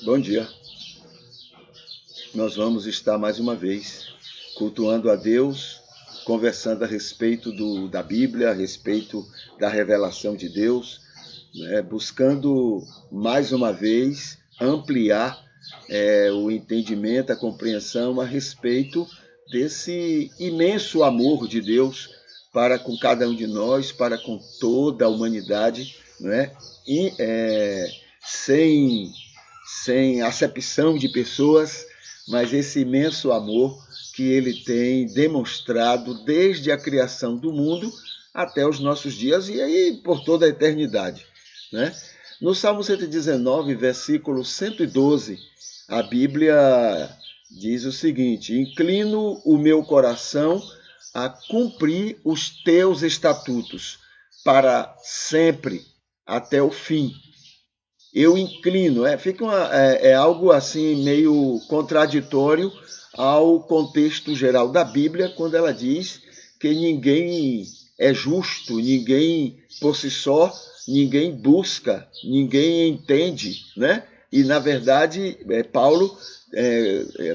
Bom dia. Nós vamos estar mais uma vez cultuando a Deus, conversando a respeito da Bíblia, a respeito da revelação de Deus, buscando mais uma vez ampliar o entendimento, a compreensão a respeito desse imenso amor de Deus para com cada um de nós, para com toda a humanidade, e sem acepção de pessoas, mas esse imenso amor que ele tem demonstrado desde a criação do mundo até os nossos dias e aí por toda a eternidade. No Salmo 119, versículo 112, a Bíblia diz o seguinte: inclino o meu coração a cumprir os teus estatutos para sempre, até o fim. Eu inclino, fica algo assim meio contraditório ao contexto geral da Bíblia, quando ela diz que ninguém é justo, ninguém por si só, ninguém busca, ninguém entende, E, na verdade, Paulo,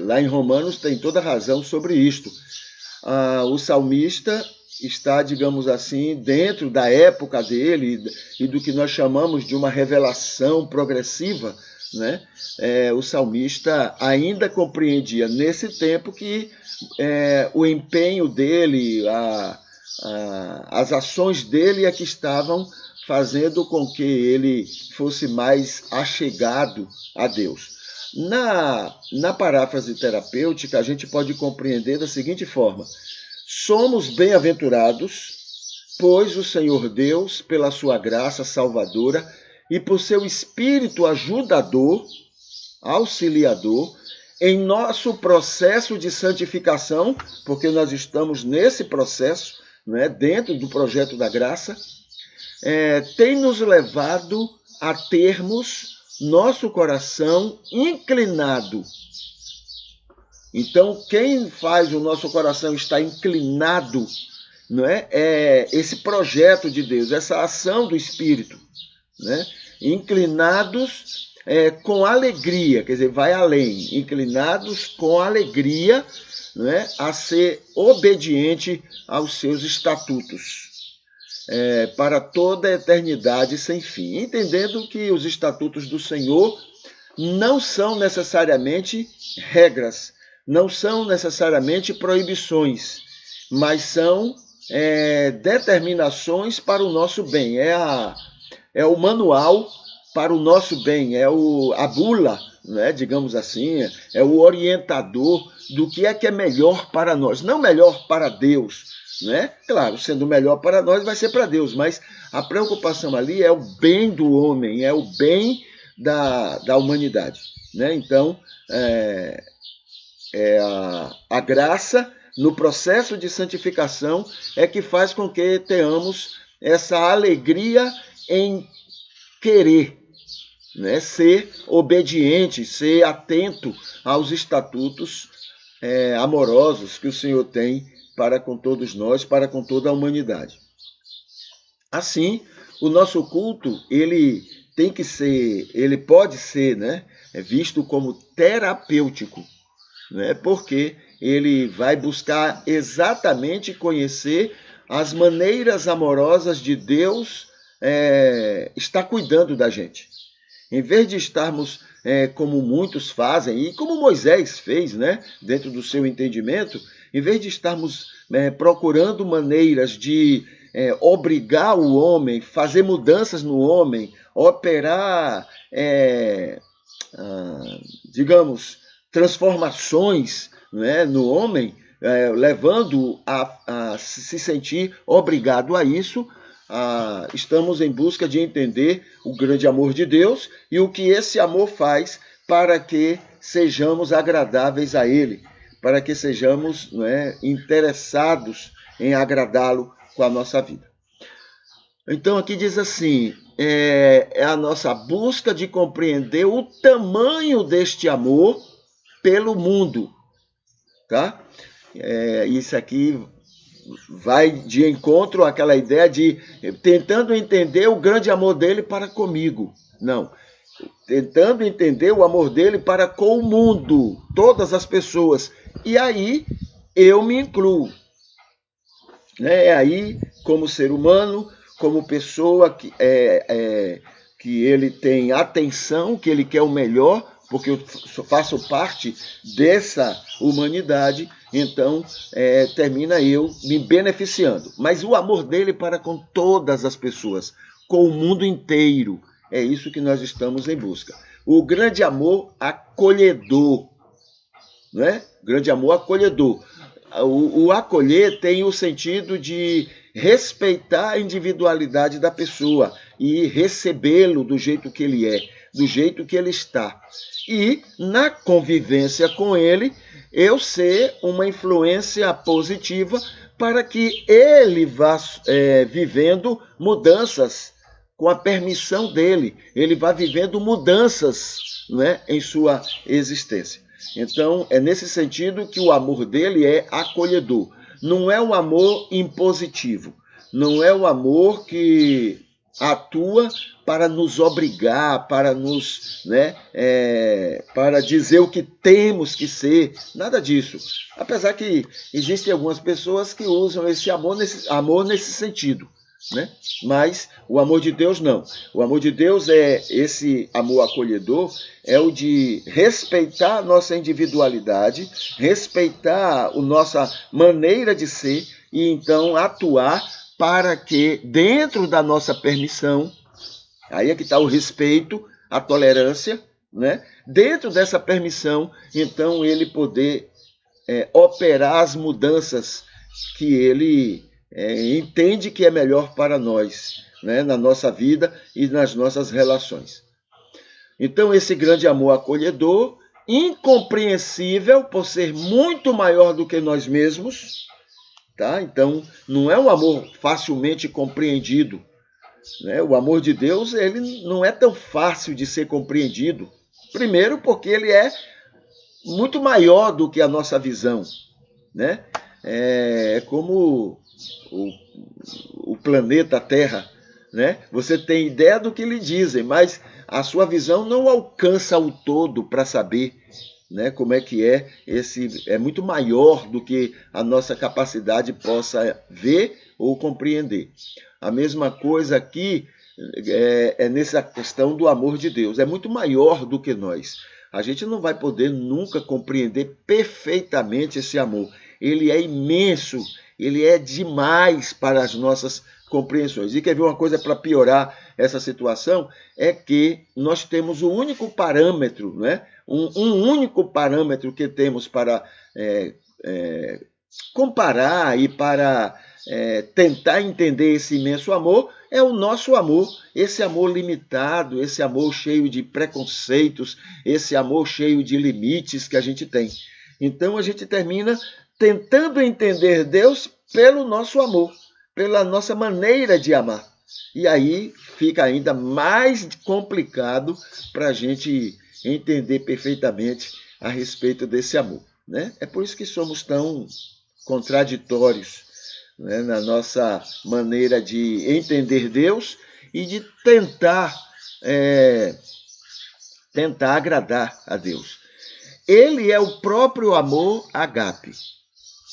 lá em Romanos, tem toda razão sobre isto. O salmista está, digamos assim, dentro da época dele e do que nós chamamos de uma revelação progressiva, o salmista ainda compreendia nesse tempo que o empenho dele, as ações dele é que estavam fazendo com que ele fosse mais achegado a Deus. Na paráfrase terapêutica, a gente pode compreender da seguinte forma: somos bem-aventurados, pois o Senhor Deus, pela sua graça salvadora e por seu Espírito ajudador, auxiliador, em nosso processo de santificação, porque nós estamos nesse processo, dentro do projeto da graça, tem nos levado a termos nosso coração inclinado. Então, quem faz o nosso coração estar inclinado, é esse projeto de Deus, essa ação do Espírito, inclinados com alegria, quer dizer, vai além, inclinados com alegria, a ser obediente aos seus estatutos, para toda a eternidade sem fim, entendendo que os estatutos do Senhor não são necessariamente regras, não são necessariamente proibições, mas são determinações para o nosso bem. É o manual para o nosso bem, a bula, digamos assim, é o orientador do que é melhor para nós, não melhor para Deus. Claro, sendo melhor para nós vai ser para Deus, mas a preocupação ali é o bem do homem, é o bem da humanidade. Então, a graça no processo de santificação é que faz com que tenhamos essa alegria em querer, ser obediente, ser atento aos estatutos amorosos que o Senhor tem para com todos nós, para com toda a humanidade. Assim, o nosso culto, ele pode ser, visto como terapêutico, porque ele vai buscar exatamente conhecer as maneiras amorosas de Deus estar cuidando da gente. Em vez de estarmos como muitos fazem, e como Moisés fez, dentro do seu entendimento, em vez de estarmos procurando maneiras de obrigar o homem, fazer mudanças no homem, operar, digamos, transformações no homem, levando a se sentir obrigado a isso, estamos em busca de entender o grande amor de Deus e o que esse amor faz para que sejamos agradáveis a Ele, para que sejamos interessados em agradá-lo com a nossa vida. Então aqui diz assim, é a nossa busca de compreender o tamanho deste amor pelo mundo, tá? Isso aqui vai de encontro àquela ideia de tentando entender o grande amor dele para comigo. Não, tentando entender o amor dele para com o mundo, todas as pessoas. E aí eu me incluo, né? Aí, como ser humano, como pessoa que ele tem atenção, que ele quer o melhor, porque eu faço parte dessa humanidade, então termina eu me beneficiando. Mas o amor dele para com todas as pessoas, com o mundo inteiro, é isso que nós estamos em busca. O grande amor acolhedor, né? Grande amor acolhedor. O acolher tem o sentido de respeitar a individualidade da pessoa e recebê-lo do jeito que ele é, do jeito que ele está. E, na convivência com ele, eu ser uma influência positiva para que ele vá vivendo mudanças com a permissão dele. Ele vá vivendo mudanças, né, em sua existência. Então, é nesse sentido que o amor dele é acolhedor. Não é um amor impositivo. Não é um amor que atua para nos obrigar, para nos, para dizer o que temos que ser. Nada disso. Apesar que existem algumas pessoas que usam esse amor nesse sentido. Né? Mas o amor de Deus não. O amor de Deus é esse amor acolhedor, é o de respeitar a nossa individualidade, respeitar a nossa maneira de ser e então atuar para que dentro da nossa permissão, aí é que está o respeito, a tolerância, né? Dentro dessa permissão, então ele poder operar as mudanças que ele entende que é melhor para nós, né, na nossa vida e nas nossas relações. Então, esse grande amor acolhedor, incompreensível por ser muito maior do que nós mesmos, tá? Então, não é um amor facilmente compreendido, né? O amor de Deus, ele não é tão fácil de ser compreendido. Primeiro, porque ele é muito maior do que a nossa visão, né? É como o planeta Terra, né? Você tem ideia do que lhe dizem, mas a sua visão não alcança o todo para saber, né, como é que é muito maior do que a nossa capacidade possa ver ou compreender. A mesma coisa aqui é nessa questão do amor de Deus, é muito maior do que nós. A gente não vai poder nunca compreender perfeitamente esse amor. Ele é imenso, ele é demais para as nossas compreensões. E quer ver uma coisa para piorar essa situação? É que nós temos o único parâmetro, né? Um único parâmetro que temos para comparar e para tentar entender esse imenso amor é o nosso amor, esse amor limitado, esse amor cheio de preconceitos, esse amor cheio de limites que a gente tem. Então a gente termina tentando entender Deus pelo nosso amor, pela nossa maneira de amar. E aí fica ainda mais complicado para a gente entender perfeitamente a respeito desse amor, né? É por isso que somos tão contraditórios, né, na nossa maneira de entender Deus e de tentar agradar a Deus. Ele é o próprio amor ágape.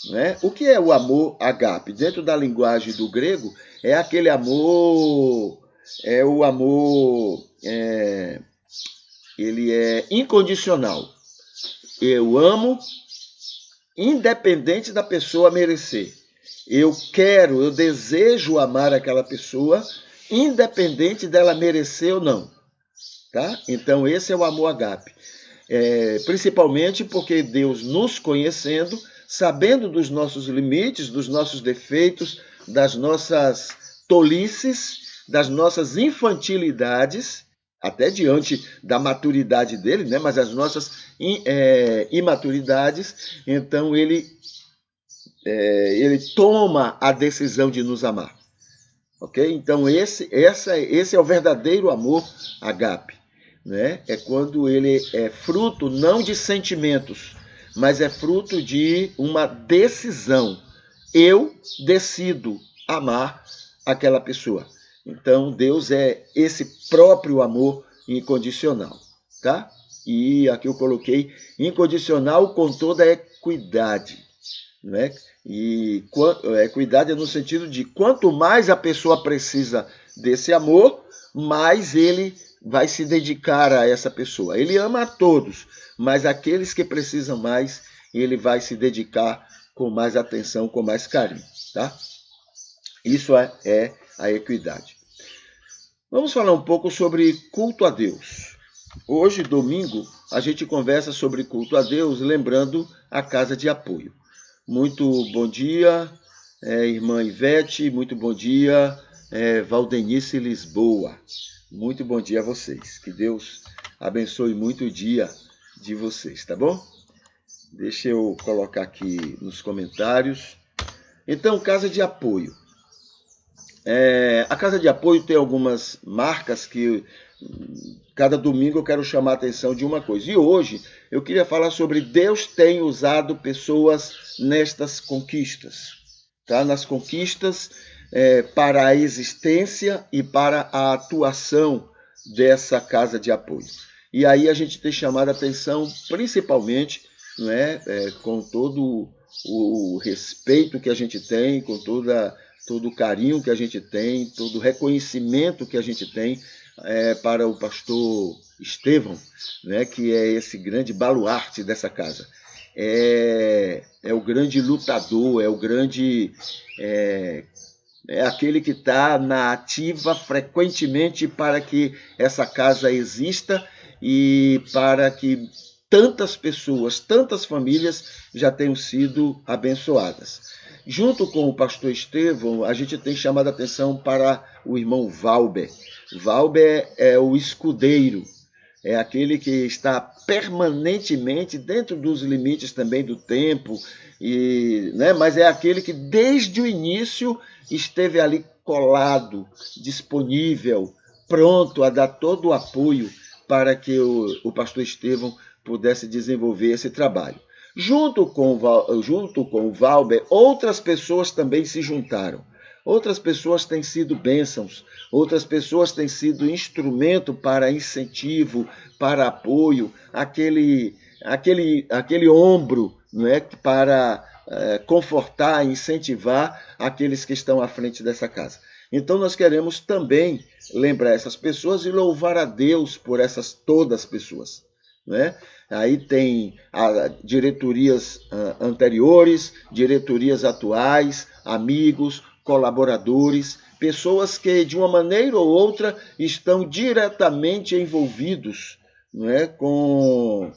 Né? O que é o amor ágape? Dentro da linguagem do grego, é aquele amor, ele é incondicional. Eu amo, independente da pessoa merecer. Eu desejo amar aquela pessoa, independente dela merecer ou não. Tá? Então, esse é o amor ágape. Principalmente porque Deus, nos conhecendo, sabendo dos nossos limites, dos nossos defeitos, das nossas tolices, das nossas infantilidades, até diante da maturidade dele, né? Mas as nossas imaturidades, então ele toma a decisão de nos amar. Ok? Então esse é o verdadeiro amor ágape. Né? É quando ele é fruto não de sentimentos, mas é fruto de uma decisão. Eu decido amar aquela pessoa. Então, Deus é esse próprio amor incondicional, tá? E aqui eu coloquei incondicional com toda a equidade, né? E equidade é no sentido de quanto mais a pessoa precisa desse amor, mais ele vai se dedicar a essa pessoa. Ele ama a todos, mas aqueles que precisam mais, ele vai se dedicar com mais atenção, com mais carinho, tá? Isso é a equidade. Vamos falar um pouco sobre culto a Deus. Hoje, domingo, a gente conversa sobre culto a Deus, lembrando a casa de apoio. Muito bom dia, irmã Ivete, muito bom dia, Valdenice Lisboa. Muito bom dia a vocês. Que Deus abençoe muito o dia de vocês, tá bom? Deixa eu colocar aqui nos comentários. Então, casa de apoio. A casa de apoio tem algumas marcas que cada domingo eu quero chamar a atenção de uma coisa. E hoje eu queria falar sobre Deus tem usado pessoas nestas conquistas, tá? Nas conquistas para a existência e para a atuação dessa casa de apoio. E aí a gente tem chamado a atenção principalmente, não é, com todo o respeito que a gente tem, com todo o carinho que a gente tem, todo o reconhecimento que a gente tem para o pastor Estevão, né, que é esse grande baluarte dessa casa. É o grande lutador, é o grande... É aquele que está na ativa frequentemente para que essa casa exista e para que tantas pessoas, tantas famílias já tenham sido abençoadas. Junto com o pastor Estevão, a gente tem chamado a atenção para o irmão Valber. Valber é o escudeiro, é aquele que está permanentemente dentro dos limites também do tempo, mas é aquele que desde o início esteve ali colado, disponível, pronto a dar todo o apoio para que o pastor Estevão pudesse desenvolver esse trabalho. Junto com o Valber, outras pessoas também se juntaram. Outras pessoas têm sido bênçãos, outras pessoas têm sido instrumento para incentivo, para apoio, aquele ombro, não é, para confortar, incentivar aqueles que estão à frente dessa casa. Então nós queremos também lembrar essas pessoas e louvar a Deus por todas as pessoas, né? Aí tem diretorias anteriores, diretorias atuais, amigos, colaboradores, pessoas que de uma maneira ou outra estão diretamente envolvidos, né, com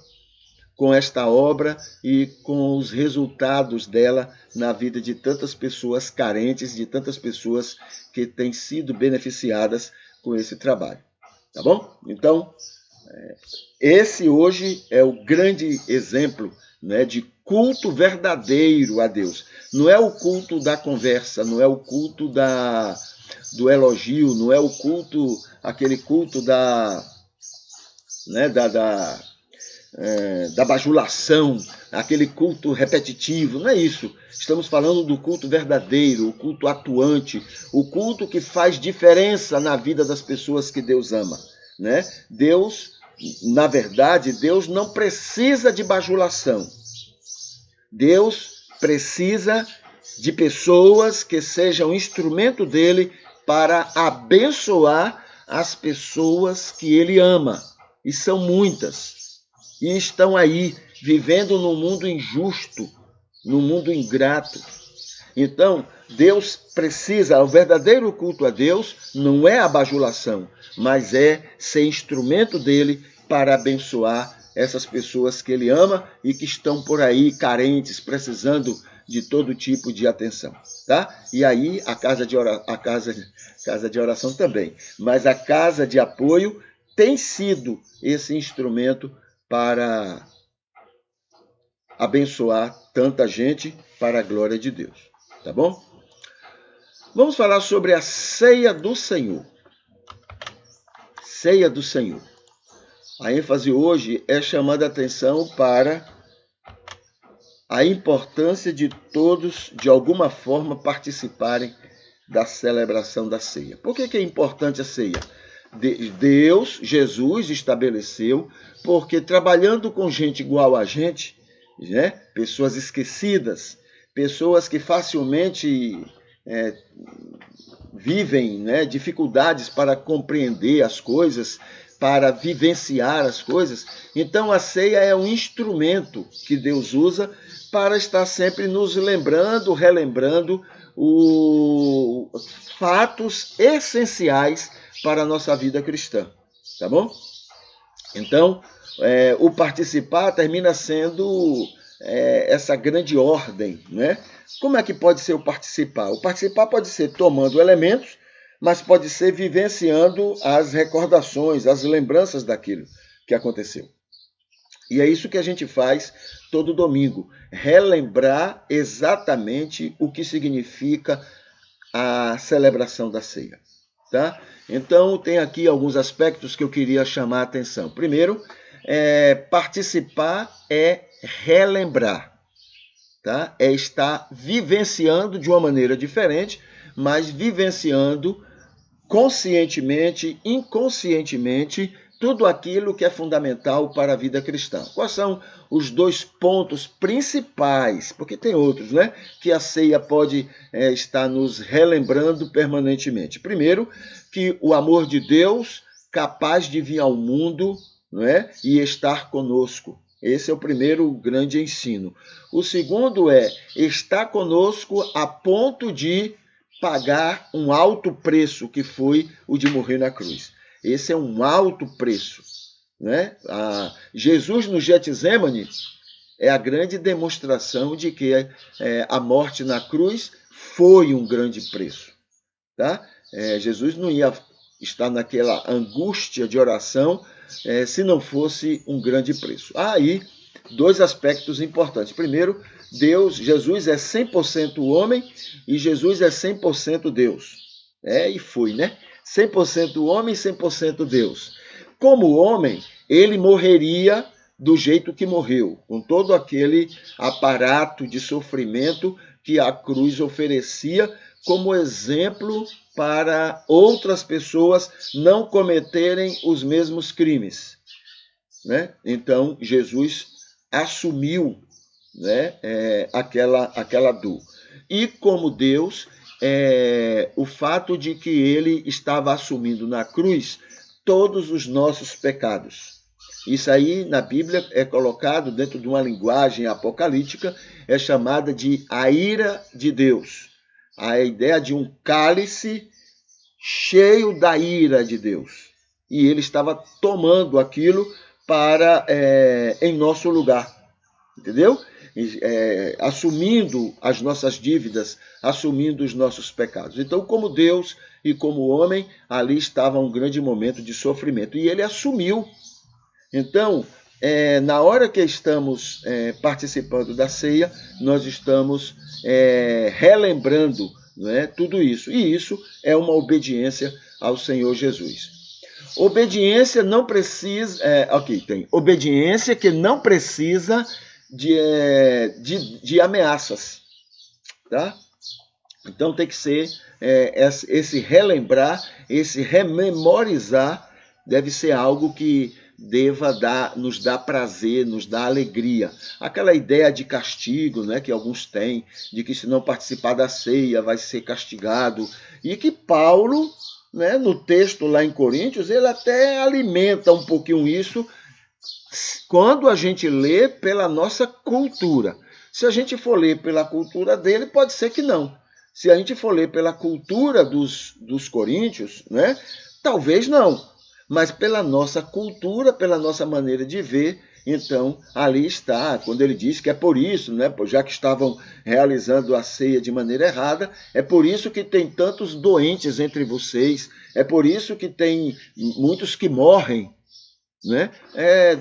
esta obra e com os resultados dela na vida de tantas pessoas carentes, de tantas pessoas que têm sido beneficiadas com esse trabalho. Tá bom? Então, esse hoje é o grande exemplo, né, de culto verdadeiro a Deus. Não é o culto da conversa, não é o culto do elogio, não é o culto, aquele culto da bajulação, aquele culto repetitivo, não é isso. Estamos falando do culto verdadeiro, o culto atuante, o culto que faz diferença na vida das pessoas que Deus ama, né? Na verdade, Deus não precisa de bajulação. Deus precisa de pessoas que sejam instrumento dele para abençoar as pessoas que ele ama. E são muitas. E estão aí, vivendo num mundo injusto, num mundo ingrato. Então, Deus precisa, o verdadeiro culto a Deus não é a bajulação, mas é ser instrumento dele para abençoar essas pessoas que ele ama e que estão por aí carentes, precisando de todo tipo de atenção, tá? E aí a casa de oração também, mas a casa de apoio tem sido esse instrumento para abençoar tanta gente para a glória de Deus, tá bom? Vamos falar sobre a ceia do Senhor. Ceia do Senhor. A ênfase hoje é chamando a atenção para a importância de todos, de alguma forma, participarem da celebração da ceia. Por que é importante a ceia? Deus, Jesus estabeleceu, porque trabalhando com gente igual a gente, né, pessoas esquecidas, pessoas que facilmente vivem, né, dificuldades para compreender as coisas, para vivenciar as coisas. Então a ceia é um instrumento que Deus usa para estar sempre nos lembrando, relembrando fatos essenciais para a nossa vida cristã, tá bom? Então, o participar termina sendo essa grande ordem, né? Como é que pode ser o participar? O participar pode ser tomando elementos, mas pode ser vivenciando as recordações, as lembranças daquilo que aconteceu. E é isso que a gente faz todo domingo, relembrar exatamente o que significa a celebração da ceia, tá? Então, tem aqui alguns aspectos que eu queria chamar a atenção. Primeiro, participar é relembrar, tá? É estar vivenciando de uma maneira diferente, mas vivenciando conscientemente, inconscientemente, tudo aquilo que é fundamental para a vida cristã. Quais são os 2 pontos principais? Porque tem outros, né? Que a ceia pode estar nos relembrando permanentemente. Primeiro, que o amor de Deus, capaz de vir ao mundo, não é? E estar conosco. Esse é o primeiro grande ensino. O segundo é estar conosco a ponto de pagar um alto preço, que foi o de morrer na cruz. Esse é um alto preço, né? Jesus no Getsemane é a grande demonstração de que a morte na cruz foi um grande preço, tá? Jesus não ia estar naquela angústia de oração se não fosse um grande preço. Aí, 2 aspectos importantes. Primeiro, Jesus é 100% homem e Jesus é 100% Deus. E foi, né? 100% homem e 100% Deus. Como homem, ele morreria do jeito que morreu, com todo aquele aparato de sofrimento que a cruz oferecia como exemplo para outras pessoas não cometerem os mesmos crimes, né? Então, Jesus assumiu, né, aquela dor. E como Deus, o fato de que ele estava assumindo na cruz todos os nossos pecados. Isso aí na Bíblia é colocado dentro de uma linguagem apocalíptica, é chamada de a ira de Deus. A ideia de um cálice cheio da ira de Deus. E ele estava tomando aquilo em nosso lugar. Entendeu? Assumindo as nossas dívidas, assumindo os nossos pecados. Então, como Deus e como homem, ali estava um grande momento de sofrimento. E ele assumiu. Então, na hora que estamos participando da ceia, nós estamos relembrando, né, tudo isso. E isso é uma obediência ao Senhor Jesus. Obediência não precisa... obediência que não precisa de ameaças, tá? Então tem que ser esse relembrar, esse rememorizar, deve ser algo que deva nos dar prazer, nos dar alegria. Aquela ideia de castigo, né, que alguns têm, de que se não participar da ceia vai ser castigado, e que Paulo, né, no texto lá em Coríntios, ele até alimenta um pouquinho isso, quando a gente lê pela nossa cultura. Se a gente for ler pela cultura dele, pode ser que não. Se a gente for ler pela cultura dos coríntios, né, talvez não. Mas pela nossa cultura, pela nossa maneira de ver, então ali está, quando ele diz que é por isso, né, já que estavam realizando a ceia de maneira errada, é por isso que tem tantos doentes entre vocês, é por isso que tem muitos que morrem, né?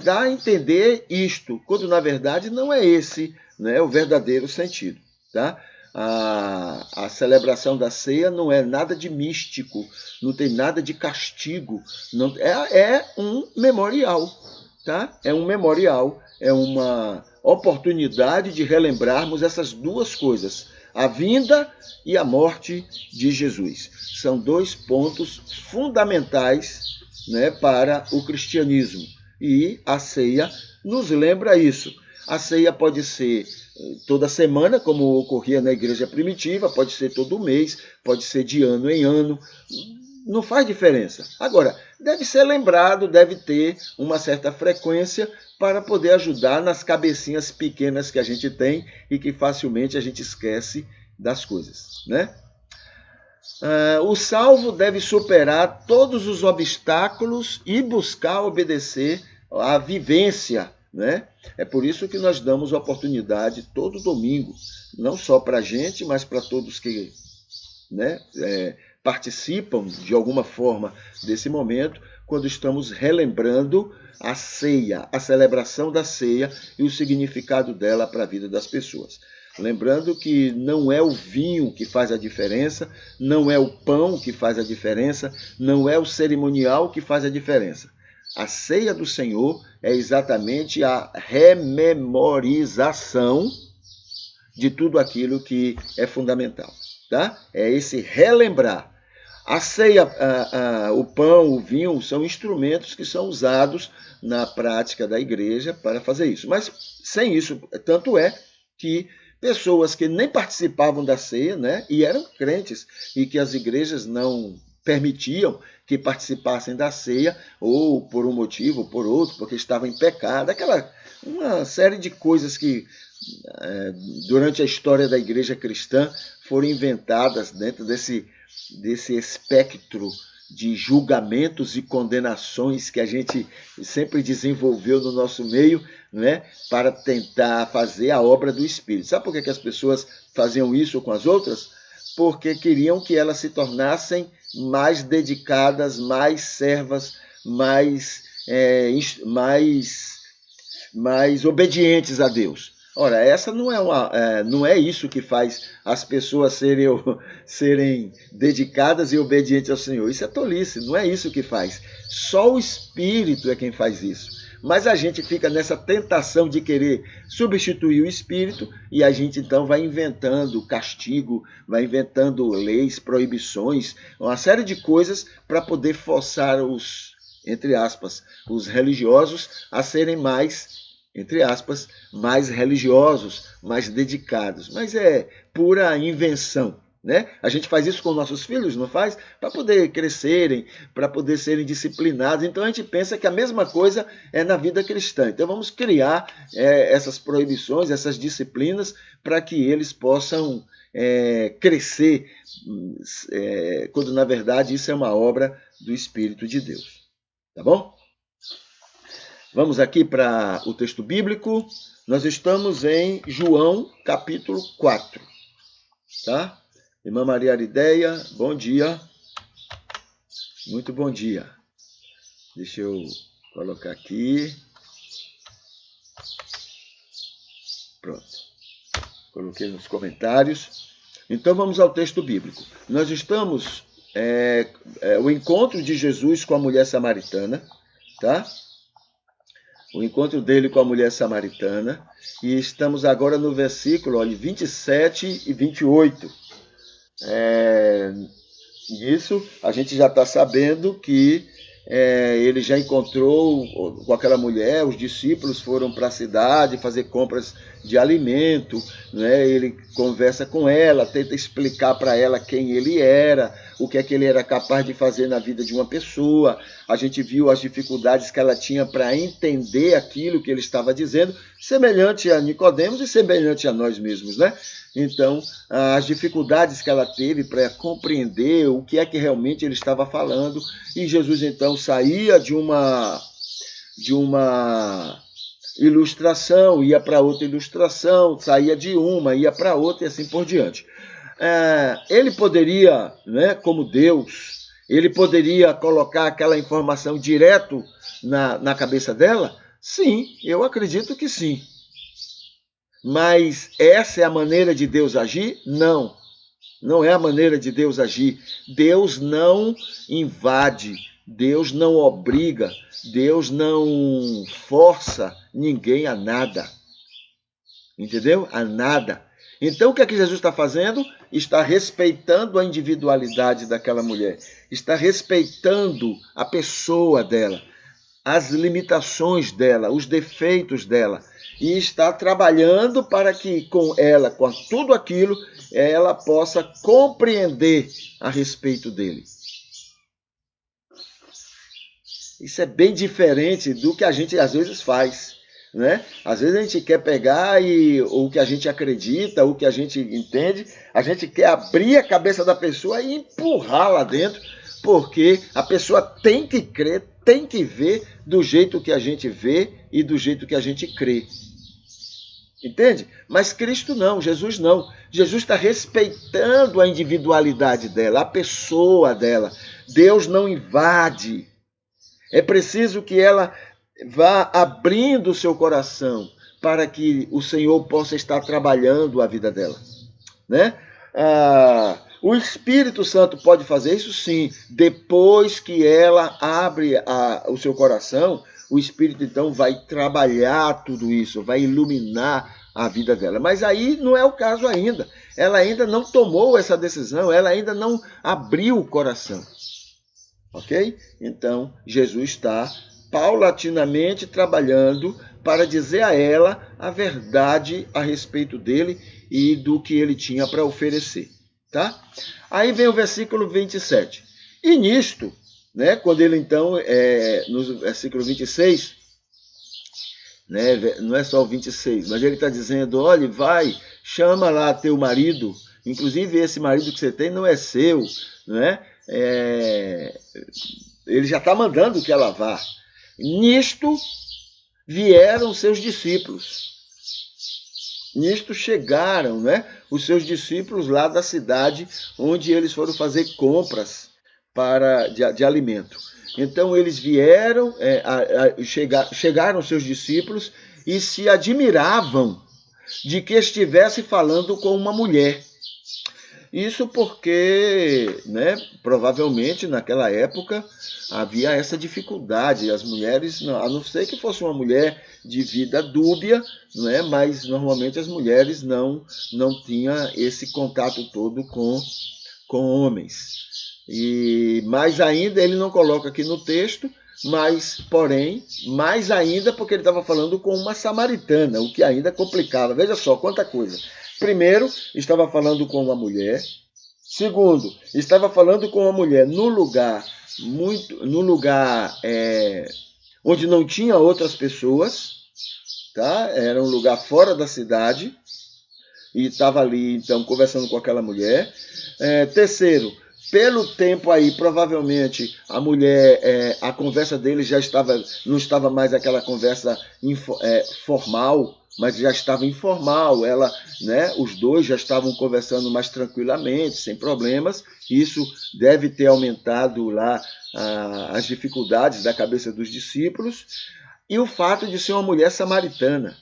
Dá a entender isto, quando na verdade não é esse, né, o verdadeiro sentido, tá? A celebração da ceia não é nada de místico, não tem nada de castigo, não, é um memorial, tá? É um memorial, é uma oportunidade de relembrarmos essas 2 coisas, a vinda e a morte de Jesus. São 2 pontos fundamentais, né, para o cristianismo. E a ceia nos lembra isso. A ceia pode ser toda semana, como ocorria na igreja primitiva, pode ser todo mês, pode ser de ano em ano, não faz diferença. Agora, deve ser lembrado, deve ter uma certa frequência para poder ajudar nas cabecinhas pequenas que a gente tem e que facilmente a gente esquece das coisas, né? O salvo deve superar todos os obstáculos e buscar obedecer à vivência, né? É por isso que nós damos oportunidade todo domingo, não só para a gente, mas para todos que, né, participam de alguma forma desse momento, quando estamos relembrando a ceia, a celebração da ceia e o significado dela para a vida das pessoas. Lembrando que não é o vinho que faz a diferença, não é o pão que faz a diferença, não é o cerimonial que faz a diferença. A ceia do Senhor é exatamente a rememorização de tudo aquilo que é fundamental, tá? É esse relembrar. A ceia, o pão, o vinho são instrumentos que são usados na prática da igreja para fazer isso. Mas sem isso, tanto é que pessoas que nem participavam da ceia, né, e eram crentes, e que as igrejas não permitiam que participassem da ceia, ou por um motivo, ou por outro, porque estavam em pecado, uma série de coisas que durante a história da igreja cristã foram inventadas dentro desse espectro de julgamentos e condenações que a gente sempre desenvolveu no nosso meio, né, para tentar fazer a obra do Espírito. Sabe por que as pessoas faziam isso com as outras? Porque queriam que elas se tornassem mais dedicadas, mais servas, mais obedientes a Deus. Ora, essa não é isso que faz as pessoas serem dedicadas e obedientes ao Senhor. Isso é tolice, não é isso que faz. Só o Espírito é quem faz isso. Mas a gente fica nessa tentação de querer substituir o Espírito e a gente então vai inventando castigo, vai inventando leis, proibições, uma série de coisas para poder forçar entre aspas, os religiosos a serem mais, entre aspas, mais religiosos, mais dedicados. Mas é pura invenção, né? A gente faz isso com nossos filhos, não faz? Para poder crescerem, para poder serem disciplinados. Então a gente pensa que a mesma coisa é na vida cristã. Então vamos criar essas proibições, essas disciplinas, para que eles possam crescer, quando na verdade isso é uma obra do Espírito de Deus. Tá bom? Vamos aqui para o texto bíblico. Nós estamos em João, capítulo 4. Tá? Irmã Maria Arideia, bom dia. Muito bom dia. Deixa eu colocar aqui. Pronto. Coloquei nos comentários. Então vamos ao texto bíblico. Nós estamos o encontro de Jesus com a mulher samaritana, tá? O encontro dele com a mulher samaritana, e estamos agora no versículo 27 e 28. Isso a gente já está sabendo que ele já encontrou com aquela mulher, os discípulos foram para a cidade fazer compras de alimento, né? Ele conversa com ela, tenta explicar para ela quem ele era, o que é que ele era capaz de fazer na vida de uma pessoa. A gente viu as dificuldades que ela tinha para entender aquilo que ele estava dizendo, semelhante a Nicodemos e semelhante a nós mesmos, né? Então, as dificuldades que ela teve para compreender o que é que realmente ele estava falando, e Jesus então saía de uma ilustração, ia para outra ilustração, saía de uma, ia para outra e assim por diante. Ele poderia, né, como Deus, ele poderia colocar aquela informação direto na cabeça dela? Sim, eu acredito que sim. Mas essa é a maneira de Deus agir? Não, não é a maneira de Deus agir. Deus não invade, Deus não obriga, Deus não força ninguém a nada. Entendeu? A nada. Então, o que é que Jesus está fazendo? Está respeitando a individualidade daquela mulher, está respeitando a pessoa dela, as limitações dela, os defeitos dela, e está trabalhando para que com ela, com tudo aquilo, ela possa compreender a respeito dele. Isso é bem diferente do que a gente às vezes faz, né? Às vezes a gente quer pegar o que a gente acredita, o que a gente entende, a gente quer abrir a cabeça da pessoa e empurrar lá dentro, porque a pessoa tem que crer, tem que ver do jeito que a gente vê e do jeito que a gente crê. Entende? Mas Cristo não, Jesus não. Jesus está respeitando a individualidade dela, a pessoa dela. Deus não invade. É preciso que ela vá abrindo o seu coração para que o Senhor possa estar trabalhando a vida dela, né? O Espírito Santo pode fazer isso sim. Depois que ela abre o seu coração, o Espírito então vai trabalhar tudo isso, vai iluminar a vida dela. Mas aí não é o caso ainda. Ela ainda não tomou essa decisão, ela ainda não abriu o coração. Ok? Então, Jesus está paulatinamente trabalhando para dizer a ela a verdade a respeito dele e do que ele tinha para oferecer. Tá? Aí vem o versículo 27. E nisto, né, quando ele então, no versículo 26, né, não é só o 26, mas ele está dizendo, olha, vai, chama lá teu marido, inclusive esse marido que você tem não é seu, né? Ele já está mandando que ela vá. Nisto vieram seus discípulos. Nisto chegaram, né, os seus discípulos lá da cidade onde eles foram fazer compras de alimento. Então eles vieram, chegaram seus discípulos e se admiravam de que estivesse falando com uma mulher. Isso porque, né, provavelmente naquela época havia essa dificuldade. As mulheres, a não ser que fosse uma mulher de vida dúbia, né, mas normalmente as mulheres não tinham esse contato todo com homens. E mais ainda, ele não coloca aqui no texto, mas, porém, mais ainda porque ele estava falando com uma samaritana, o que ainda complicava. Veja só, quanta coisa. Primeiro, estava falando com uma mulher. Segundo, estava falando com uma mulher no lugar onde não tinha outras pessoas, tá? Era um lugar fora da cidade e estava ali então conversando com aquela mulher. Terceiro, pelo tempo aí, provavelmente a mulher, a conversa dele não estava mais aquela conversa formal, mas já estava informal. Ela, né, os dois já estavam conversando mais tranquilamente, sem problemas. Isso deve ter aumentado lá as dificuldades da cabeça dos discípulos. E o fato de ser uma mulher samaritana.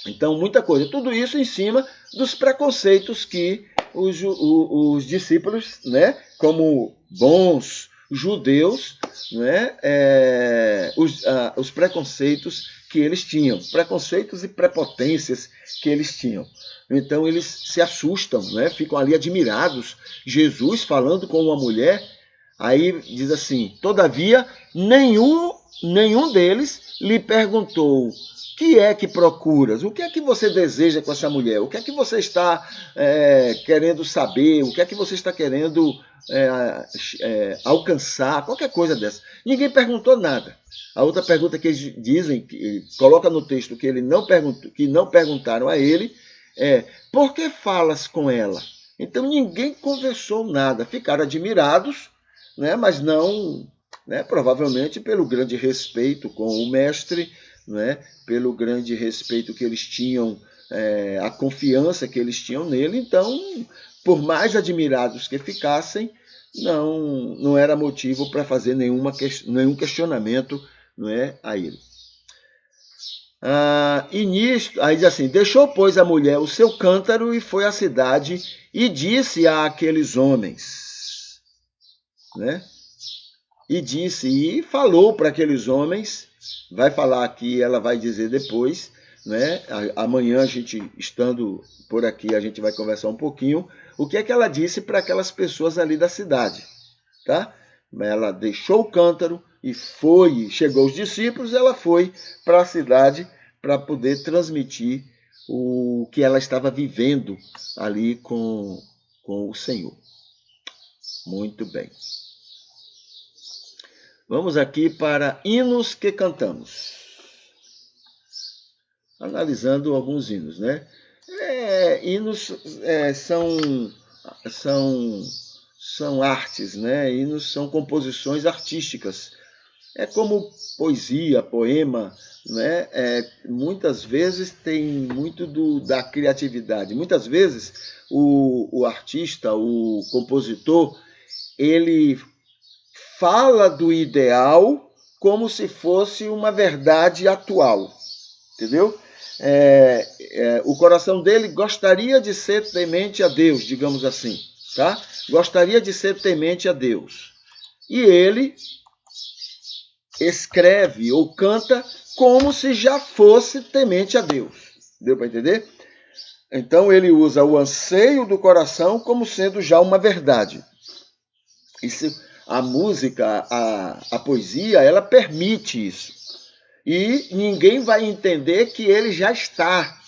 Então, muita coisa. Tudo isso em cima dos preconceitos que os discípulos, né, como bons judeus, né, os preconceitos que eles tinham, preconceitos e prepotências que eles tinham. Então eles se assustam, né, ficam ali admirados. Jesus falando com uma mulher, aí diz assim, todavia nenhum deles lhe perguntou, que é que procuras? O que é que você deseja com essa mulher? O que é que você está querendo saber? O que é que você está querendo alcançar? Qualquer coisa dessa. Ninguém perguntou nada. A outra pergunta que eles dizem, que coloca no texto que não perguntaram a ele, por que falas com ela? Então ninguém conversou nada. Ficaram admirados, né, mas não, né, provavelmente pelo grande respeito com o mestre, né, pelo grande respeito que eles tinham, a confiança que eles tinham nele. Então, por mais admirados que ficassem, não era motivo para fazer nenhum questionamento, não é, a ele. E nisto, aí diz assim, deixou, pois, a mulher o seu cântaro e foi à cidade e disse àqueles homens, né? E falou para aqueles homens, vai falar aqui, ela vai dizer depois, né? Amanhã, a gente estando por aqui, a gente vai conversar um pouquinho o que é que ela disse para aquelas pessoas ali da cidade, tá? Ela deixou o cântaro e chegou os discípulos, ela foi para a cidade para poder transmitir o que ela estava vivendo ali com o Senhor. Muito bem. Vamos aqui para hinos que cantamos. Analisando alguns hinos, né? Hinos são artes, né? Hinos são composições artísticas. É como poesia, poema, né? Muitas vezes tem muito da criatividade. Muitas vezes o artista, o compositor, ele fala do ideal como se fosse uma verdade atual, entendeu? O coração dele gostaria de ser temente a Deus, digamos assim, tá? Gostaria de ser temente a Deus. E ele escreve ou canta como se já fosse temente a Deus. Deu para entender? Então ele usa o anseio do coração como sendo já uma verdade. A música, a poesia, ela permite isso. E ninguém vai entender que ele já está,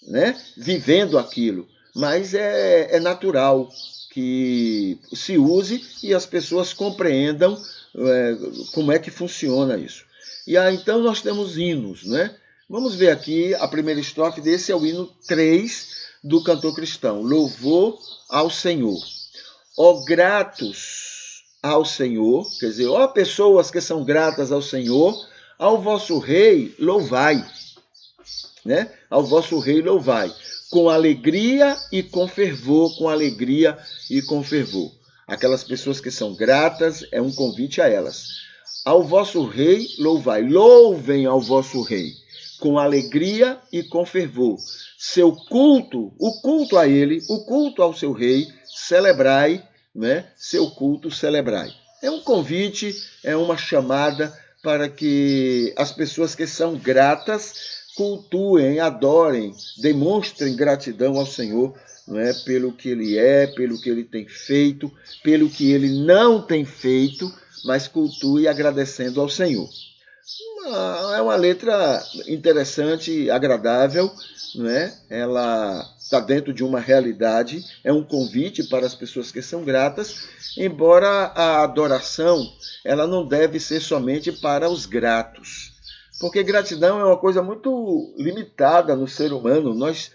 né, vivendo aquilo. Mas é natural que se use e as pessoas compreendam como é que funciona isso. E aí, então nós temos hinos, né? Vamos ver aqui a primeira estrofe desse, é o hino 3 do cantor cristão. Louvor ao Senhor. Ó gratos ao Senhor, quer dizer, ó pessoas que são gratas ao Senhor, ao vosso rei louvai, né? Ao vosso rei louvai, com alegria e com fervor, com alegria e com fervor. Aquelas pessoas que são gratas, é um convite a elas. Ao vosso rei louvai, louvem ao vosso rei, com alegria e com fervor. Seu culto, o culto a ele, o culto ao seu rei, celebrai, né? Seu culto celebrai. É um convite, é uma chamada para que as pessoas que são gratas cultuem, adorem, demonstrem gratidão ao Senhor, não é? Pelo que Ele é, pelo que Ele tem feito, pelo que Ele não tem feito, mas cultue agradecendo ao Senhor. É uma letra interessante, agradável, não é? Ela está dentro de uma realidade, é um convite para as pessoas que são gratas, embora a adoração ela não deve ser somente para os gratos, porque gratidão é uma coisa muito limitada no ser humano. Nós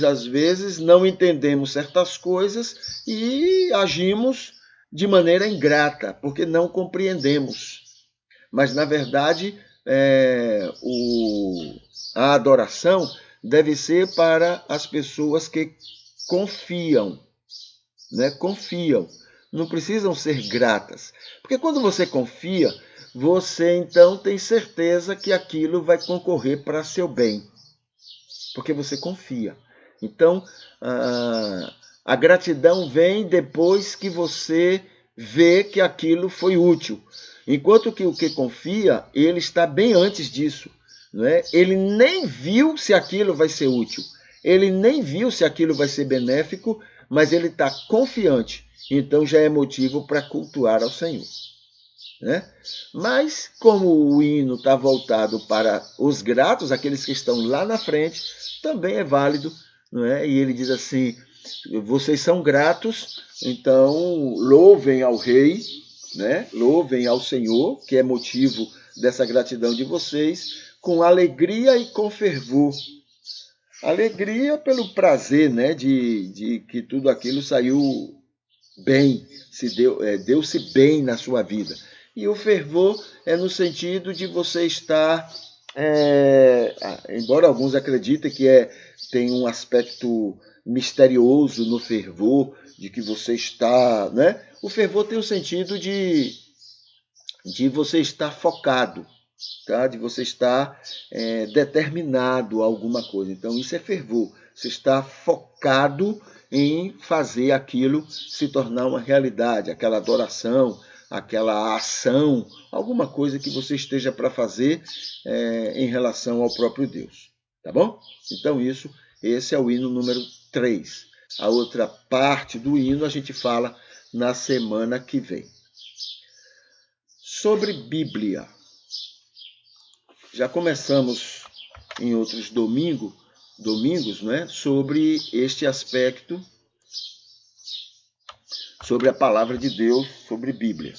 às vezes não entendemos certas coisas e agimos de maneira ingrata, porque não compreendemos. Mas, na verdade, a adoração deve ser para as pessoas que confiam, né? Confiam, não precisam ser gratas. Porque quando você confia, você então tem certeza que aquilo vai concorrer para seu bem, porque você confia. Então, a gratidão vem depois que você vê que aquilo foi útil. Enquanto que o que confia, ele está bem antes disso. Não é? Ele nem viu se aquilo vai ser útil, ele nem viu se aquilo vai ser benéfico, mas ele está confiante. Então já é motivo para cultuar ao Senhor. Né? Mas como o hino está voltado para os gratos, aqueles que estão lá na frente, também é válido. Não é? E ele diz assim, vocês são gratos, então louvem ao rei, né? Louvem ao Senhor, que é motivo dessa gratidão de vocês, com alegria e com fervor. Alegria pelo prazer, né? de que tudo aquilo saiu bem, deu-se bem na sua vida. E o fervor é no sentido de você estar, embora alguns acreditem que tem um aspecto misterioso no fervor, de que você está, né? O fervor tem o sentido de você estar focado, tá? De você estar determinado a alguma coisa. Então isso é fervor. Você está focado em fazer aquilo se tornar uma realidade, aquela adoração, aquela ação, alguma coisa que você esteja para fazer em relação ao próprio Deus. Tá bom? Então esse é o hino número 3. A outra parte do hino a gente fala na semana que vem. Sobre Bíblia. Já começamos em outros domingos, né, sobre este aspecto, sobre a palavra de Deus, sobre Bíblia.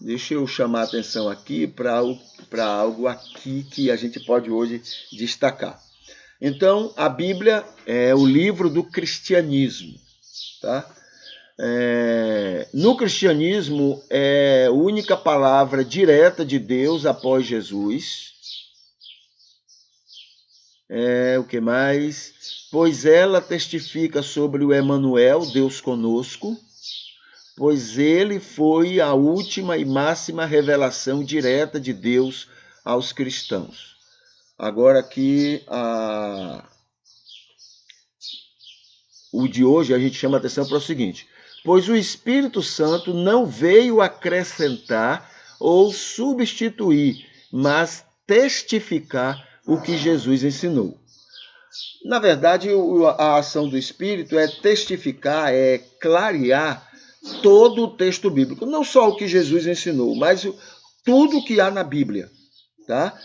Deixa eu chamar a atenção aqui para algo aqui que a gente pode hoje destacar. Então, a Bíblia é o livro do cristianismo, tá? No cristianismo, é a única palavra direta de Deus após Jesus. O que mais? Pois ela testifica sobre o Emanuel, Deus conosco, pois ele foi a última e máxima revelação direta de Deus aos cristãos. Agora aqui, o de hoje, a gente chama atenção para o seguinte: pois o Espírito Santo não veio acrescentar ou substituir, mas testificar o que Jesus ensinou. Na verdade, a ação do Espírito é testificar, é clarear todo o texto bíblico. Não só o que Jesus ensinou, mas tudo que há na Bíblia. Tá?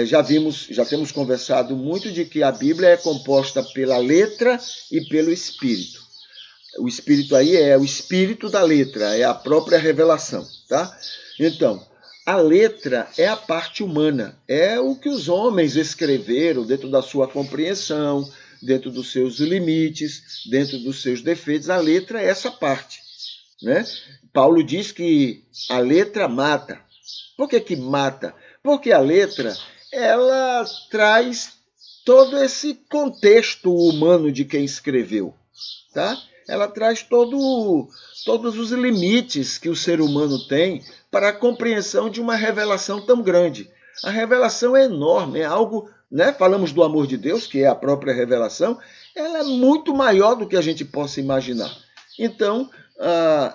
Já temos conversado muito de que a Bíblia é composta pela letra e pelo Espírito. O Espírito aí é o Espírito da letra, é a própria revelação. Tá? Então, a letra é a parte humana, é o que os homens escreveram dentro da sua compreensão, dentro dos seus limites, dentro dos seus defeitos. A letra é essa parte. Né? Paulo diz que a letra mata. Por que mata? Porque a letra ela traz todo esse contexto humano de quem escreveu. Tá? Ela traz todos os limites que o ser humano tem para a compreensão de uma revelação tão grande. A revelação é enorme, é algo, né? Falamos do amor de Deus, que é a própria revelação, ela é muito maior do que a gente possa imaginar. Então,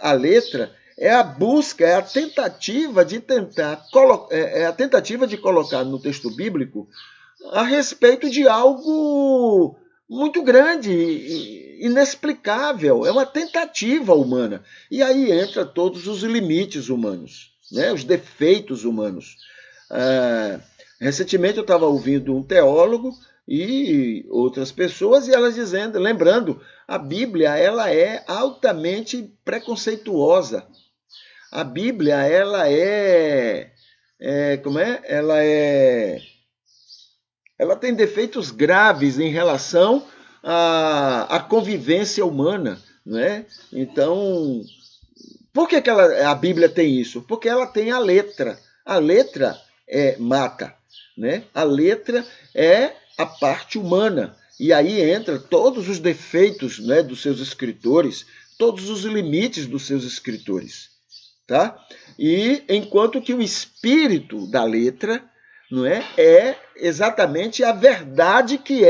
a letra é a busca, é a tentativa de colocar no texto bíblico a respeito de algo muito grande, inexplicável. É uma tentativa humana. E aí entra todos os limites humanos, né? Os defeitos humanos. Recentemente eu estava ouvindo um teólogo e outras pessoas, e elas lembrando, a Bíblia ela é altamente preconceituosa. A Bíblia ela ela tem defeitos graves em relação à convivência humana, né? Então, por que a Bíblia tem isso? Porque ela tem a letra. A letra mata, né? A letra é a parte humana. E aí entra todos os defeitos, né, dos seus escritores, todos os limites dos seus escritores. Tá? E enquanto que o espírito da letra, não é exatamente a verdade que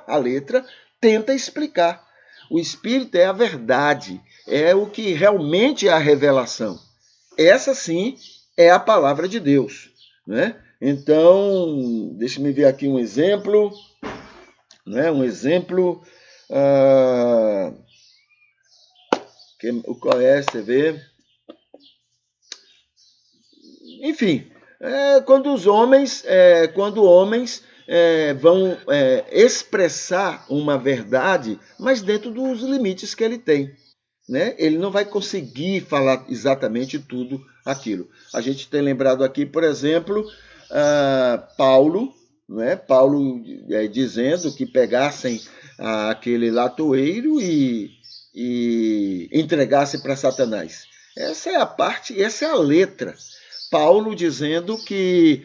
a letra, tenta explicar. O espírito é a verdade, é o que realmente é a revelação. Essa sim é a palavra de Deus. Né? Então, deixa-me ver aqui um exemplo. Né? Um exemplo. Qual é? Você vê? Enfim, quando homens vão expressar uma verdade, mas dentro dos limites que ele tem. Né? Ele não vai conseguir falar exatamente tudo aquilo. A gente tem lembrado aqui, por exemplo, Paulo, né? Paulo dizendo que pegassem aquele latoeiro e entregassem para Satanás. Essa é a parte, essa é a letra. Paulo dizendo que,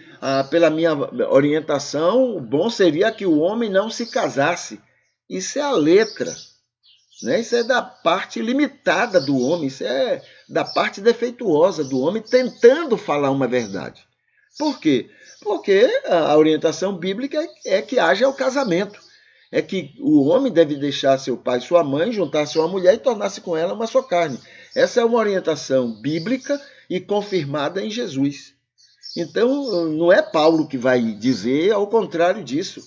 pela minha orientação, o bom seria que o homem não se casasse. Isso é a letra. Né? Isso é da parte limitada do homem, isso é da parte defeituosa do homem tentando falar uma verdade. Por quê? Porque a orientação bíblica é que haja o casamento. É que o homem deve deixar seu pai e sua mãe, juntar-se a uma mulher e tornar-se com ela uma só carne. Essa é uma orientação bíblica e confirmada em Jesus. Então, não é Paulo que vai dizer ao contrário disso,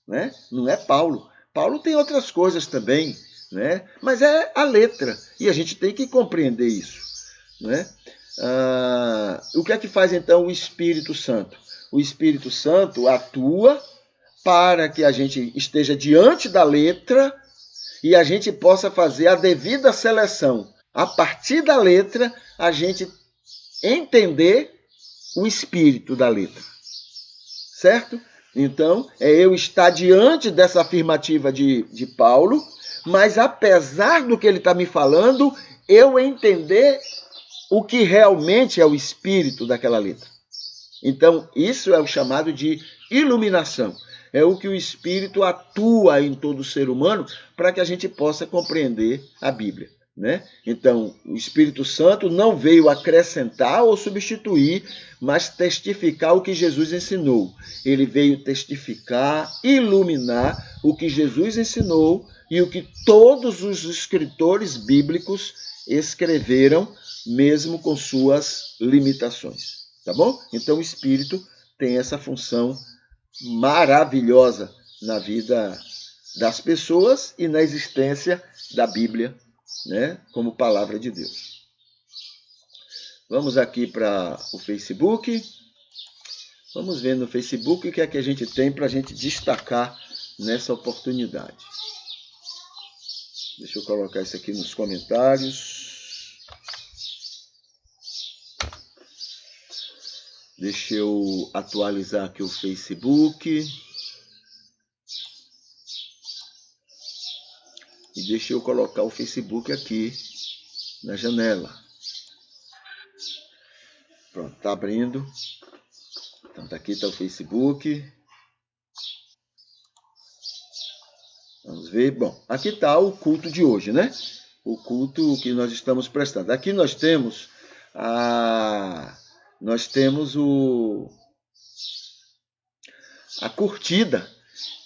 né? Não é Paulo. Paulo tem outras coisas também, né? Mas é a letra, e a gente tem que compreender isso, né? O que é que faz então o Espírito Santo? O Espírito Santo atua para que a gente esteja diante da letra e a gente possa fazer a devida seleção. A partir da letra, a gente entender o espírito da letra. Certo? Então, é eu estar diante dessa afirmativa de Paulo, mas apesar do que ele está me falando, eu entender o que realmente é o espírito daquela letra. Então, isso é o chamado de iluminação. É o que o Espírito atua em todo ser humano para que a gente possa compreender a Bíblia, né? Então, o Espírito Santo não veio acrescentar ou substituir, mas testificar o que Jesus ensinou. Ele veio testificar, iluminar o que Jesus ensinou e o que todos os escritores bíblicos escreveram, mesmo com suas limitações. Tá bom? Então, o Espírito tem essa função maravilhosa na vida das pessoas e na existência da Bíblia, né, como palavra de Deus. Vamos aqui para o Facebook. Vamos ver no Facebook o que é que a gente tem para a gente destacar nessa oportunidade. Deixa eu colocar isso aqui nos comentários. Deixa eu atualizar aqui o Facebook. E deixa eu colocar o Facebook aqui na janela. Pronto, está abrindo. Então, aqui está o Facebook. Vamos ver. Bom, aqui está o culto de hoje, né? O culto que nós estamos prestando. Aqui nós temos a curtida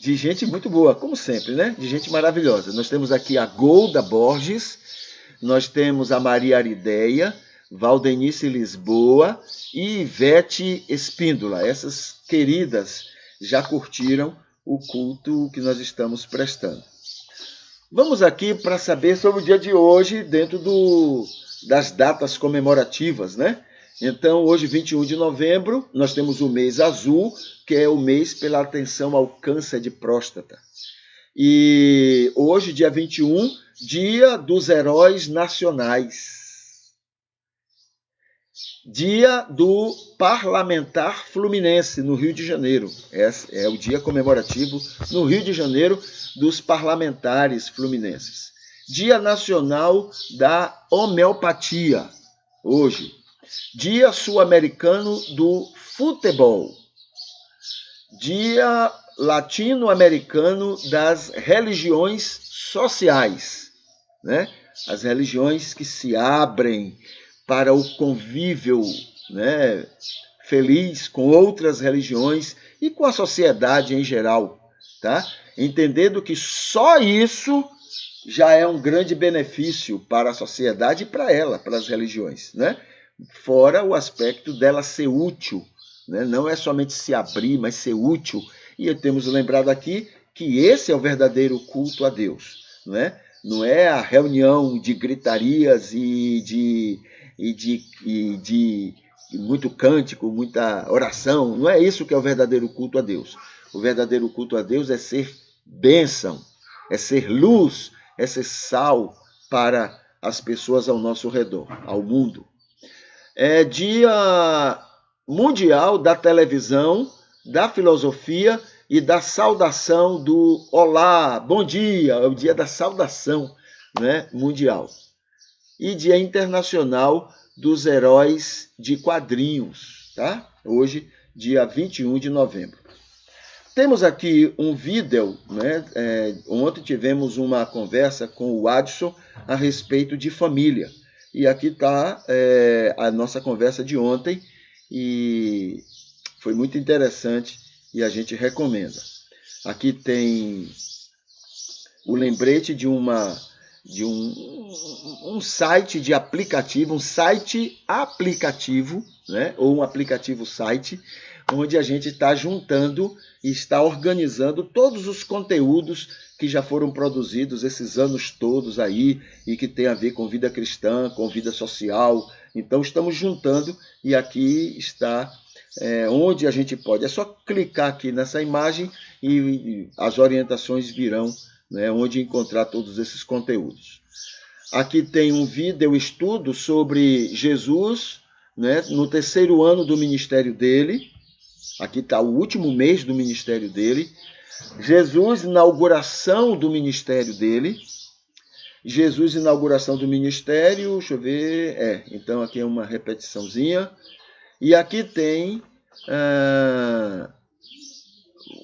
de gente muito boa, como sempre, né? De gente maravilhosa. Nós temos aqui a Golda Borges, nós temos a Maria Arideia, Valdenice Lisboa e Ivete Espíndola. Essas queridas já curtiram o culto que nós estamos prestando. Vamos aqui para saber sobre o dia de hoje dentro das datas comemorativas, né? Então, hoje, 21 de novembro, nós temos o mês azul, que é o mês pela atenção ao câncer de próstata. E hoje, dia 21, dia dos heróis nacionais. Dia do parlamentar fluminense, no Rio de Janeiro. Esse é o dia comemorativo no Rio de Janeiro dos parlamentares fluminenses. Dia nacional da homeopatia, hoje. Dia sul-americano do futebol. Dia latino-americano das religiões sociais, né? As religiões que se abrem para o convívio, né, feliz com outras religiões e com a sociedade em geral, tá? Entendendo que só isso já é um grande benefício para a sociedade e para ela, para as religiões, né? Fora o aspecto dela ser útil, né? Não é somente se abrir, mas ser útil. E temos lembrado aqui que esse é o verdadeiro culto a Deus, né? Não é a reunião de gritarias e de muito cântico, muita oração. Não é isso que é o verdadeiro culto a Deus. O verdadeiro culto a Deus é ser bênção, é ser luz, é ser sal para as pessoas ao nosso redor, ao mundo. É dia mundial da televisão, da filosofia e da saudação do olá, bom dia, é o dia da saudação, né, mundial. E dia internacional dos heróis de quadrinhos, tá? Hoje, dia 21 de novembro. Temos aqui um vídeo, né? Ontem tivemos uma conversa com o Adson a respeito de família. E aqui está a nossa conversa de ontem e foi muito interessante e a gente recomenda. Aqui tem o lembrete de uma um site de aplicativo, um site aplicativo, né? Ou um aplicativo site, onde a gente está juntando e está organizando todos os conteúdos que já foram produzidos esses anos todos aí e que tem a ver com vida cristã, com vida social. Então estamos juntando e aqui está onde a gente pode. É só clicar aqui nessa imagem e as orientações virão, né, onde encontrar todos esses conteúdos. Aqui tem um vídeo estudo sobre Jesus, né, no 3º ano do ministério dele. Aqui está o último mês do ministério dele. Jesus, inauguração do ministério dele. Jesus, inauguração do ministério. Deixa eu ver. Então aqui é uma repetiçãozinha. E aqui tem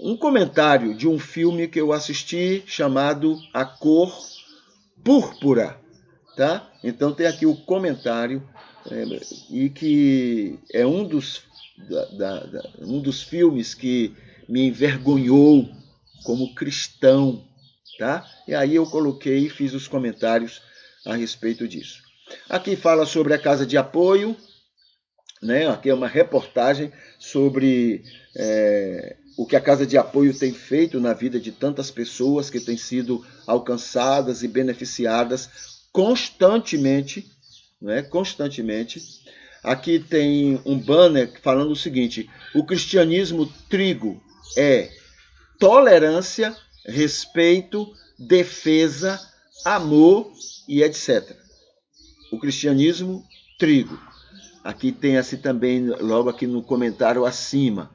um comentário de um filme que eu assisti chamado A Cor Púrpura. Tá? Então tem aqui o comentário, e que é um dos filmes que me envergonhou como cristão, tá? E aí eu coloquei e fiz os comentários a respeito disso. Aqui fala sobre a casa de apoio, né? Aqui é uma reportagem sobre o que a casa de apoio tem feito na vida de tantas pessoas que têm sido alcançadas e beneficiadas constantemente, né? Constantemente. Aqui tem um banner falando o seguinte: o cristianismo trigo é tolerância, respeito, defesa, amor e etc. O cristianismo trigo. Aqui tem assim também, logo aqui no comentário acima.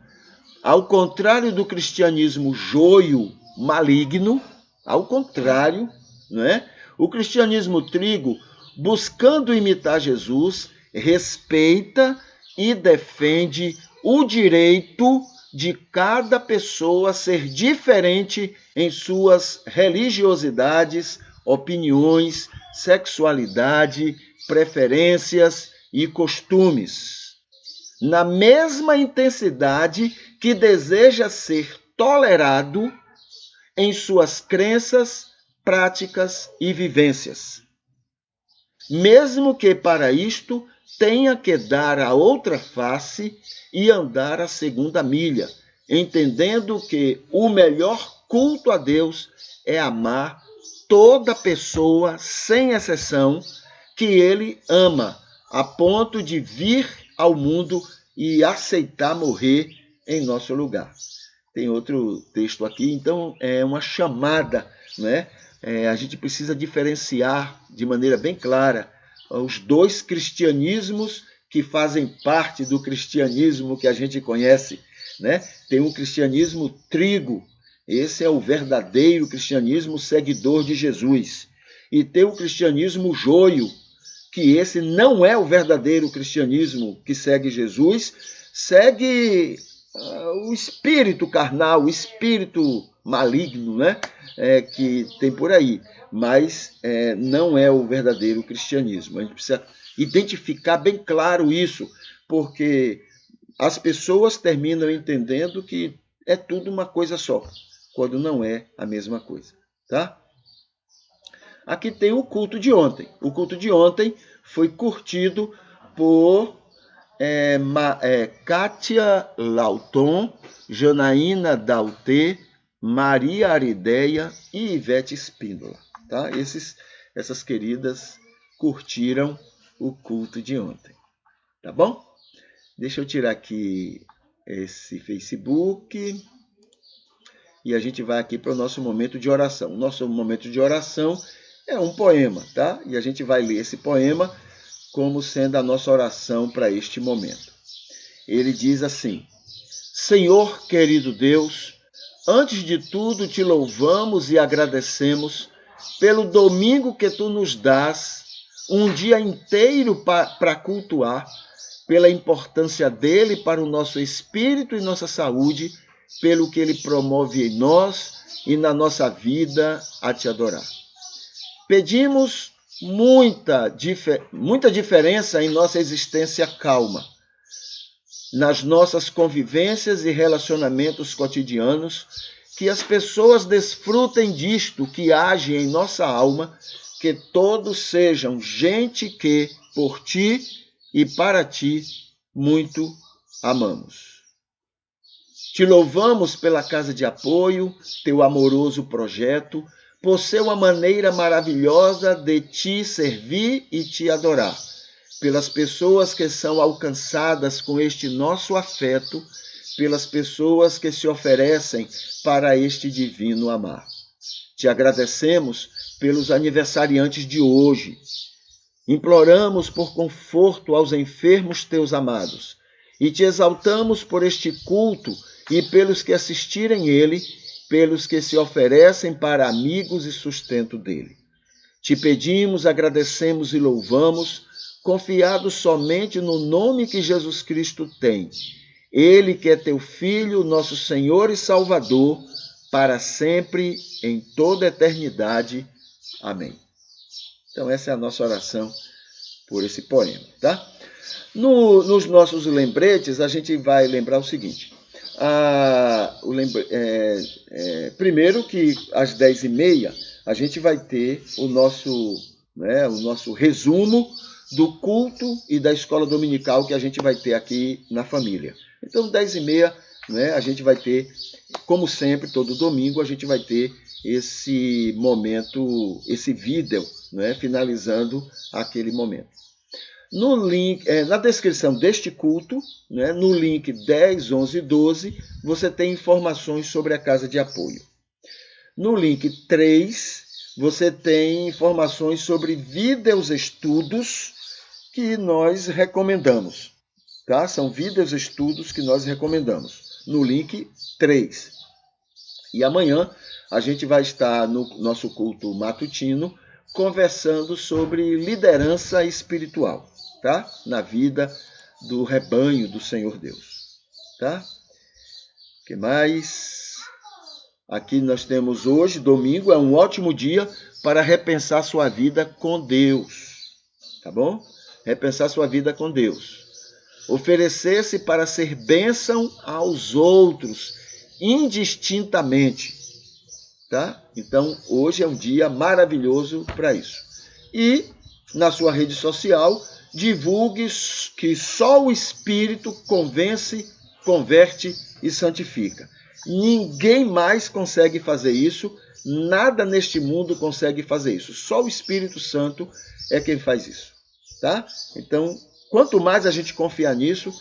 Ao contrário do cristianismo joio maligno, ao contrário, não é? O cristianismo trigo, buscando imitar Jesus, respeita e defende o direito de cada pessoa ser diferente em suas religiosidades, opiniões, sexualidade, preferências e costumes, na mesma intensidade que deseja ser tolerado em suas crenças, práticas e vivências. Mesmo que para isto tenha que dar a outra face e andar a segunda milha, entendendo que o melhor culto a Deus é amar toda pessoa, sem exceção, que ele ama, a ponto de vir ao mundo e aceitar morrer em nosso lugar. Tem outro texto aqui, então é uma chamada, né? A gente precisa diferenciar de maneira bem clara os dois cristianismos que fazem parte do cristianismo que a gente conhece, né? Tem um cristianismo trigo, esse é o verdadeiro cristianismo seguidor de Jesus. E tem o cristianismo joio, que esse não é o verdadeiro cristianismo que segue Jesus, segue o espírito carnal, o espírito maligno, né? Que tem por aí, mas não é o verdadeiro cristianismo. A gente precisa identificar bem claro isso, porque as pessoas terminam entendendo que é tudo uma coisa só, quando não é a mesma coisa, tá? Aqui tem o culto de ontem. O culto de ontem foi curtido por Kátia Lauton, Janaína Daltê, Maria Arideia e Ivete Espíndola. Tá? Essas queridas curtiram o culto de ontem. Tá bom? Deixa eu tirar aqui esse Facebook e a gente vai aqui para o nosso momento de oração. O nosso momento de oração é um poema, tá? E a gente vai ler esse poema como sendo a nossa oração para este momento. Ele diz assim: Senhor querido Deus, antes de tudo te louvamos e agradecemos pelo domingo que tu nos dás, um dia inteiro para cultuar, pela importância dele para o nosso espírito e nossa saúde, pelo que ele promove em nós e na nossa vida a te adorar. Pedimos muita diferença em nossa existência calma, nas nossas convivências e relacionamentos cotidianos, que as pessoas desfrutem disto que age em nossa alma, que todos sejam gente que, por ti e para ti, muito amamos. Te louvamos pela Casa de Apoio, teu amoroso projeto, por ser uma maneira maravilhosa de te servir e te adorar, pelas pessoas que são alcançadas com este nosso afeto, pelas pessoas que se oferecem para este divino amar. Te agradecemos pelos aniversariantes de hoje. Imploramos por conforto aos enfermos teus amados e te exaltamos por este culto e pelos que assistirem ele, pelos que se oferecem para amigos e sustento dele. Te pedimos, agradecemos e louvamos, confiados somente no nome que Jesus Cristo tem. Ele que é teu Filho, nosso Senhor e Salvador, para sempre, em toda a eternidade. Amém. Então essa é a nossa oração por esse poema, tá? Nos nossos lembretes, a gente vai lembrar o seguinte. Primeiro que às 10h30 a gente vai ter o nosso resumo do culto e da escola dominical que a gente vai ter aqui na família. Então, 10h30, a gente vai ter, como sempre, todo domingo, a gente vai ter esse momento, esse vídeo, finalizando aquele momento. No link, na descrição deste culto, no link 10, 11 e 12, você tem informações sobre a Casa de Apoio. No link 3, você tem informações sobre vídeos estudos que nós recomendamos. Tá? São vídeos estudos que nós recomendamos. No link 3. E amanhã a gente vai estar no nosso culto matutino conversando sobre liderança espiritual, tá? Na vida do rebanho do Senhor Deus, tá? O que mais? Aqui nós temos hoje, domingo, é um ótimo dia para repensar sua vida com Deus, tá bom? Repensar sua vida com Deus. Oferecer-se para ser bênção aos outros, indistintamente, tá? Então, hoje é um dia maravilhoso para isso. E, na sua rede social, divulgue que só o Espírito convence, converte e santifica. Ninguém mais consegue fazer isso, nada neste mundo consegue fazer isso. Só o Espírito Santo é quem faz isso, tá? Então, quanto mais a gente confiar nisso,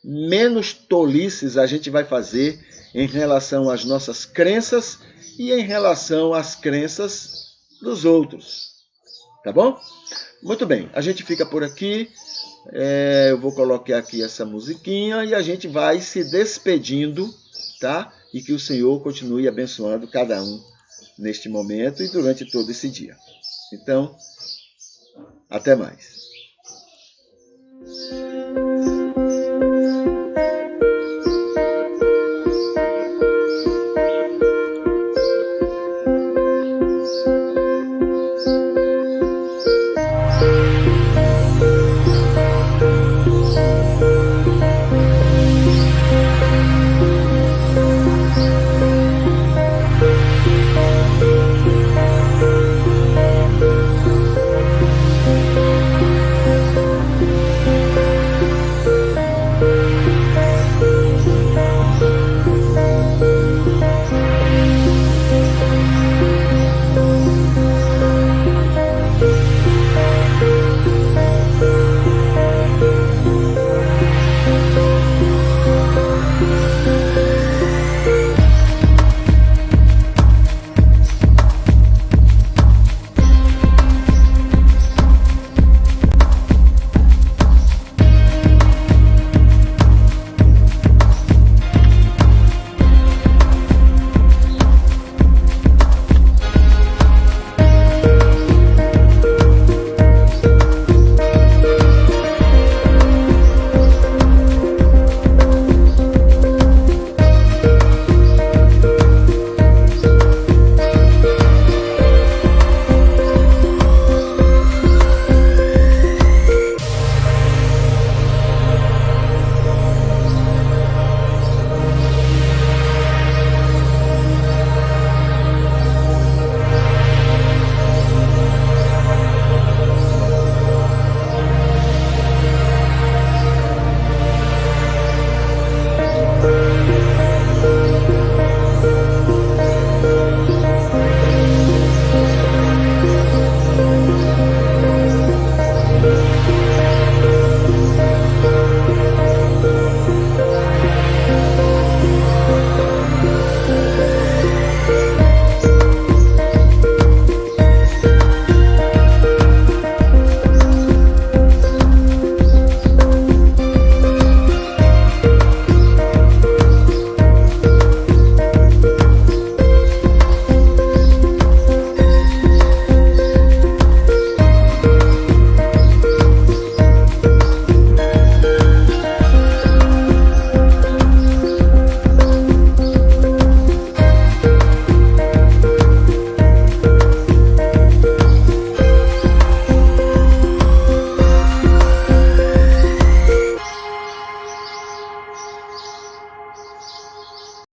menos tolices a gente vai fazer em relação às nossas crenças e em relação às crenças dos outros. Tá bom? Muito bem, a gente fica por aqui. Eu vou colocar aqui essa musiquinha e a gente vai se despedindo, tá? E que o Senhor continue abençoando cada um neste momento e durante todo esse dia. Então, até mais.